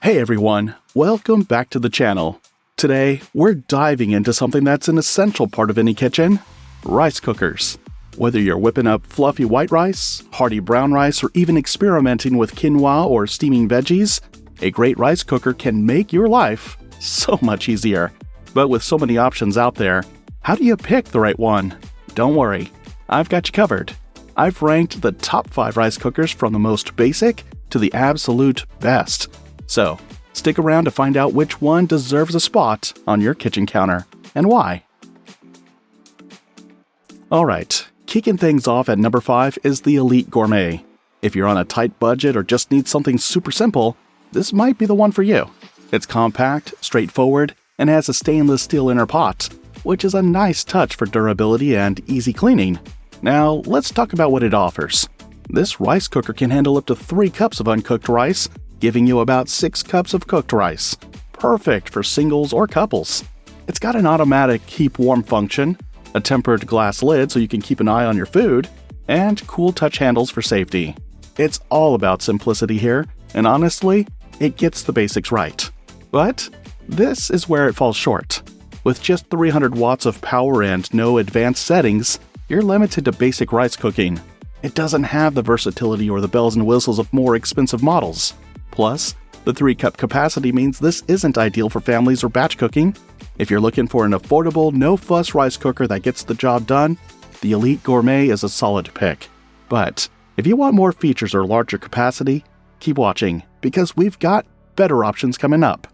Hey everyone, welcome back to the channel. Today, we're diving into something that's an essential part of any kitchen: rice cookers. Whether you're whipping up fluffy white rice, hearty brown rice, or even experimenting with quinoa or steaming veggies, a great rice cooker can make your life so much easier. But with so many options out there, how do you pick the right one? Don't worry, I've got you covered. I've ranked the top 5 rice cookers from the most basic to the absolute best. So, stick around to find out which one deserves a spot on your kitchen counter, and why. Alright, kicking things off at number 5 is the Elite Gourmet. If you're on a tight budget or just need something super simple, this might be the one for you. It's compact, straightforward, and has a stainless steel inner pot, which is a nice touch for durability and easy cleaning. Now, let's talk about what it offers. This rice cooker can handle up to 3 cups of uncooked rice, giving you about 6 cups of cooked rice. Perfect for singles or couples. It's got an automatic keep warm function, a tempered glass lid so you can keep an eye on your food, and cool touch handles for safety. It's all about simplicity here, and honestly, it gets the basics right. But this is where it falls short. With just 300 watts of power and no advanced settings, you're limited to basic rice cooking. It doesn't have the versatility or the bells and whistles of more expensive models. Plus, the 3-cup capacity means this isn't ideal for families or batch cooking. If you're looking for an affordable, no-fuss rice cooker that gets the job done, the Elite Gourmet is a solid pick. But if you want more features or larger capacity, keep watching, because we've got better options coming up.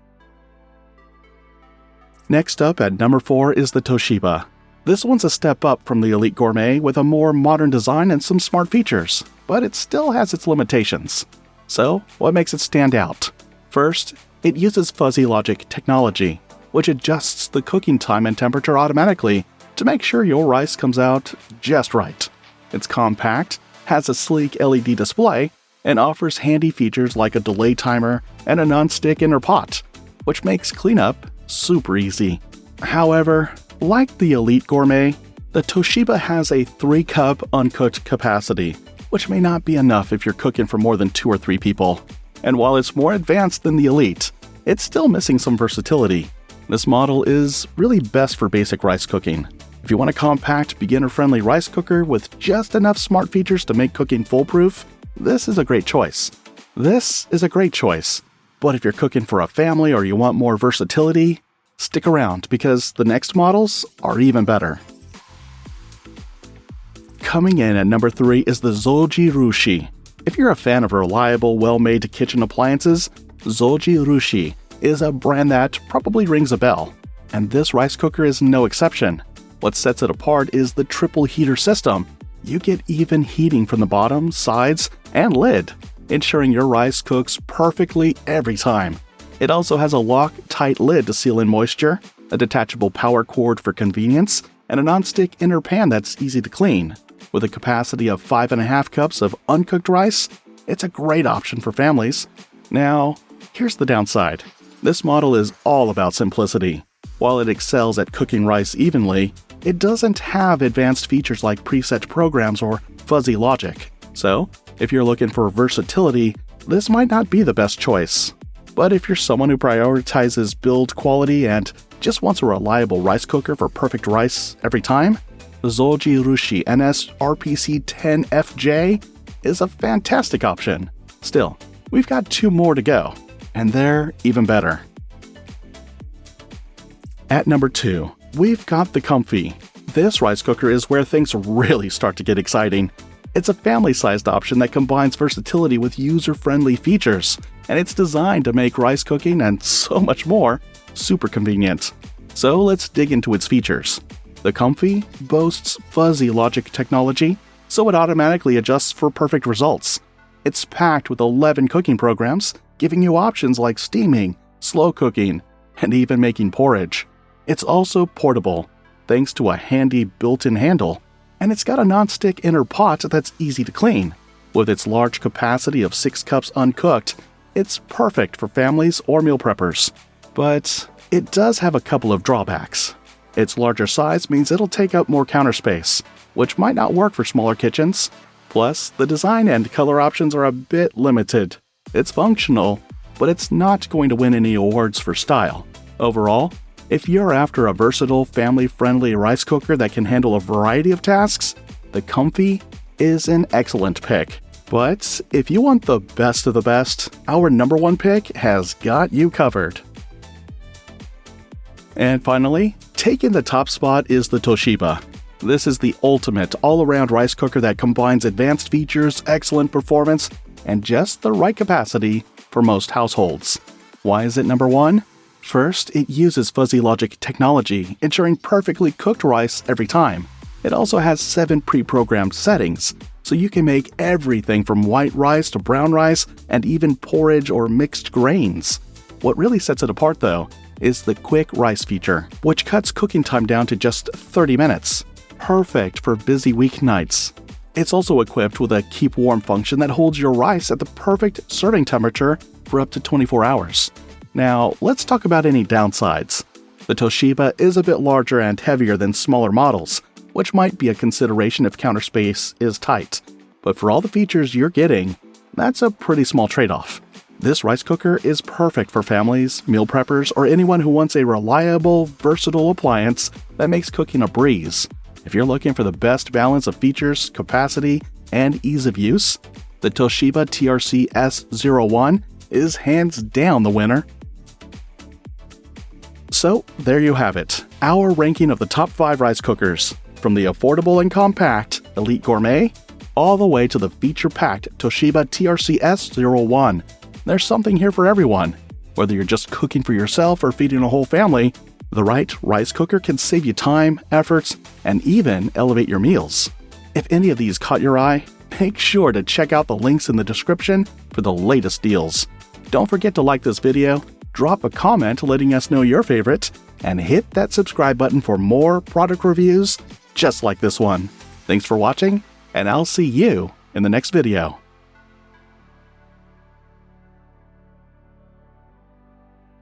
Next up at number 4 is the Toshiba. This one's a step up from the Elite Gourmet with a more modern design and some smart features, but it still has its limitations. So, what makes it stand out? First, it uses fuzzy logic technology, which adjusts the cooking time and temperature automatically to make sure your rice comes out just right. It's compact, has a sleek LED display, and offers handy features like a delay timer and a non-stick inner pot, which makes cleanup super easy. However, like the Elite Gourmet, the Toshiba has a 3-cup uncooked capacity, which may not be enough if you're cooking for more than 2 or 3 people. And while it's more advanced than the Elite, it's still missing some versatility. This model is really best for basic rice cooking. If you want a compact, beginner-friendly rice cooker with just enough smart features to make cooking foolproof, this is a great choice. But if you're cooking for a family or you want more versatility, stick around because the next models are even better. Coming in at number 3 is the Zojirushi. If you're a fan of reliable, well-made kitchen appliances, Zojirushi is a brand that probably rings a bell. And this rice cooker is no exception. What sets it apart is the triple heater system. You get even heating from the bottom, sides, and lid, ensuring your rice cooks perfectly every time. It also has a lock-tight lid to seal in moisture, a detachable power cord for convenience, and a non-stick inner pan that's easy to clean. With a capacity of 5.5 cups of uncooked rice, it's a great option for families. Now, here's the downside. This model is all about simplicity. While it excels at cooking rice evenly, it doesn't have advanced features like preset programs or fuzzy logic. So, if you're looking for versatility, this might not be the best choice. But if you're someone who prioritizes build quality and just wants a reliable rice cooker for perfect rice every time, the Zojirushi NS-RPC10FJ is a fantastic option. Still, we've got 2 more to go, and they're even better. At number 2, we've got the COMFEE. This rice cooker is where things really start to get exciting. It's a family-sized option that combines versatility with user-friendly features, and it's designed to make rice cooking and so much more super convenient. So let's dig into its features. The COMFEE boasts fuzzy logic technology, so it automatically adjusts for perfect results. It's packed with 11 cooking programs, giving you options like steaming, slow cooking, and even making porridge. It's also portable, thanks to a handy built-in handle, and it's got a non-stick inner pot that's easy to clean. With its large capacity of 6 cups uncooked, it's perfect for families or meal preppers. But it does have a couple of drawbacks. Its larger size means it'll take up more counter space, which might not work for smaller kitchens. Plus, the design and color options are a bit limited. It's functional, but it's not going to win any awards for style. Overall, if you're after a versatile, family-friendly rice cooker that can handle a variety of tasks, the COMFEE is an excellent pick. But if you want the best of the best, our number one pick has got you covered. And finally, taking the top spot is the Toshiba. This is the ultimate all-around rice cooker that combines advanced features, excellent performance, and just the right capacity for most households. Why is it number one? First, it uses fuzzy logic technology, ensuring perfectly cooked rice every time. It also has 7 pre-programmed settings, so you can make everything from white rice to brown rice and even porridge or mixed grains. What really sets it apart, though, is the quick rice feature, which cuts cooking time down to just 30 minutes. Perfect for busy weeknights. It's also equipped with a keep warm function that holds your rice at the perfect serving temperature for up to 24 hours. Now, let's talk about any downsides. The Toshiba is a bit larger and heavier than smaller models, which might be a consideration if counter space is tight. But for all the features you're getting, that's a pretty small trade-off. This rice cooker is perfect for families, meal preppers, or anyone who wants a reliable, versatile appliance that makes cooking a breeze. If you're looking for the best balance of features, capacity, and ease of use, the Toshiba TRCS01 is hands down the winner. So, there you have it, our ranking of the top 5 rice cookers, from the affordable and compact Elite Gourmet, all the way to the feature-packed Toshiba TRCS01. There's something here for everyone. Whether you're just cooking for yourself or feeding a whole family, the right rice cooker can save you time, efforts, and even elevate your meals. If any of these caught your eye, make sure to check out the links in the description for the latest deals. Don't forget to like this video, drop a comment letting us know your favorite, and hit that subscribe button for more product reviews just like this one. Thanks for watching, and I'll see you in the next video.